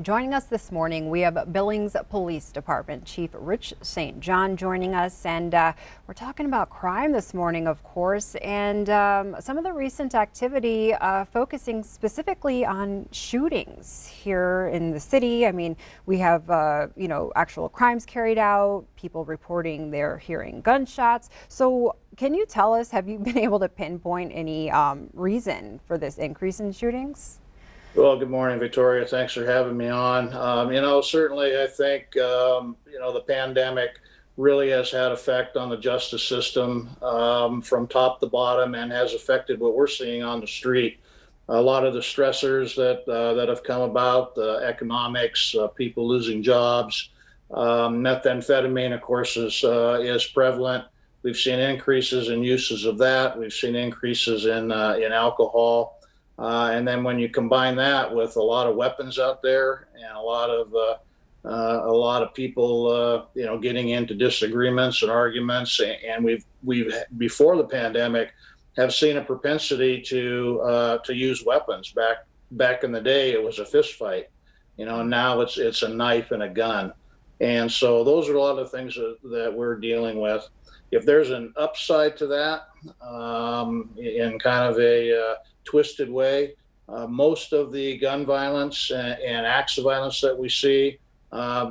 Joining us this morning, we have Billings Police Department Chief Rich St. John joining us, and we're talking about crime this morning, of course, and some of the recent activity focusing specifically on shootings here in the city. I mean, we have, actual crimes carried out, people reporting they're hearing gunshots. So can you tell us, have you been able to pinpoint any reason for this increase in shootings? Well, good morning, Victoria. Thanks for having me on. Certainly I think, the pandemic really has had effect on the justice system from top to bottom and has affected what we're seeing on the street. A lot of the stressors that have come about, economics, people losing jobs, methamphetamine, of course, is prevalent. We've seen increases in uses of that. We've seen increases in alcohol. And then when you combine that with a lot of weapons out there and a lot of people, getting into disagreements and arguments, and we've before the pandemic have seen a propensity to use weapons. Back in the day, it was a fist fight, now it's a knife and a gun, and so those are a lot of things that we're dealing with. If there's an upside to that, in kind of a twisted way, most of the gun violence and acts of violence that we see,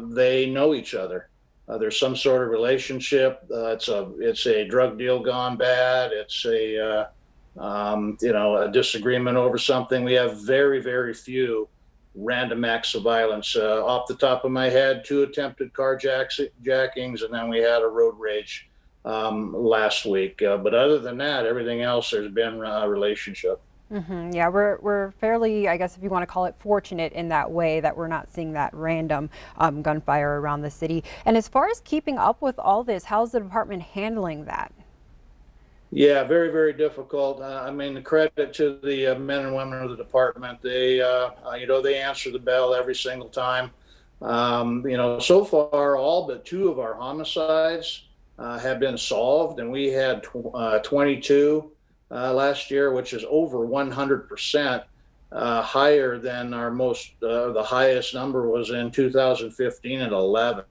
they know each other. There's some sort of relationship. It's a drug deal gone bad. It's a disagreement over something. We have very, very few random acts of violence. Off the top of my head, 2 attempted carjackings, and then we had a road rage last week. But other than that, everything else, there's been a relationship. Yeah, we're fairly, I guess if you want to call it, fortunate in that way that we're not seeing that random gunfire around the city. And as far as keeping up with all this, how's the department handling that? Yeah, very, very difficult. The credit to the men and women of the department. They answer the bell every single time. So far, all but 2 of our homicides have been solved, and we had 22 last year, which is over 100% higher than the highest number was in 2015 and 11.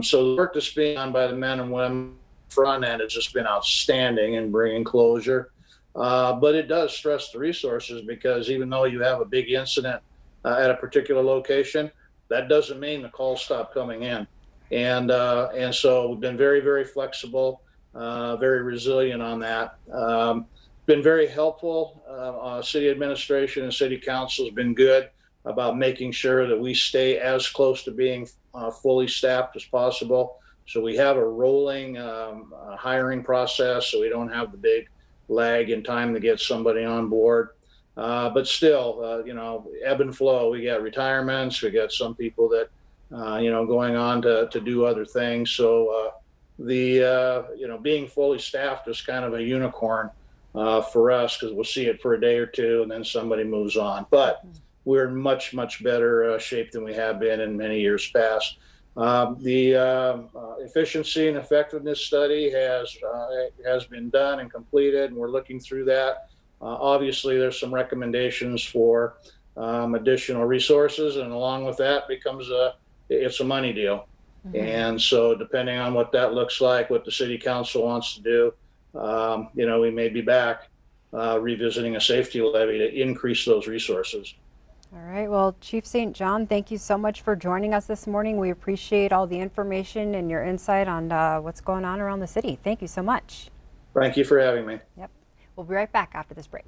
So the work that's being done by the men and women front end has just been outstanding in bringing closure. But it does stress the resources, because even though you have a big incident at a particular location, that doesn't mean the calls stop coming in. And so we've been very, very flexible, very resilient on that. Been very helpful. City administration and city council has been good about making sure that we stay as close to being fully staffed as possible. So we have a rolling hiring process, so we don't have the big lag in time to get somebody on board. But still, ebb and flow. We got retirements. We got some people that, going on to do other things. So being fully staffed is kind of a unicorn for us, because we'll see it for a day or two and then somebody moves on. But we're in much, much better shape than we have been in many years past. The efficiency and effectiveness study has been done and completed, and we're looking through that. Obviously, there's some recommendations for additional resources, and along with that it's a money deal. And so depending on what that looks like, what the city council wants to do, we may be back revisiting a safety levy to increase those resources. All right. Well, Chief St. John, thank you so much for joining us this morning. We appreciate all the information and your insight on what's going on around the city. Thank you so much. Thank you for having me. Yep. We'll be right back after this break.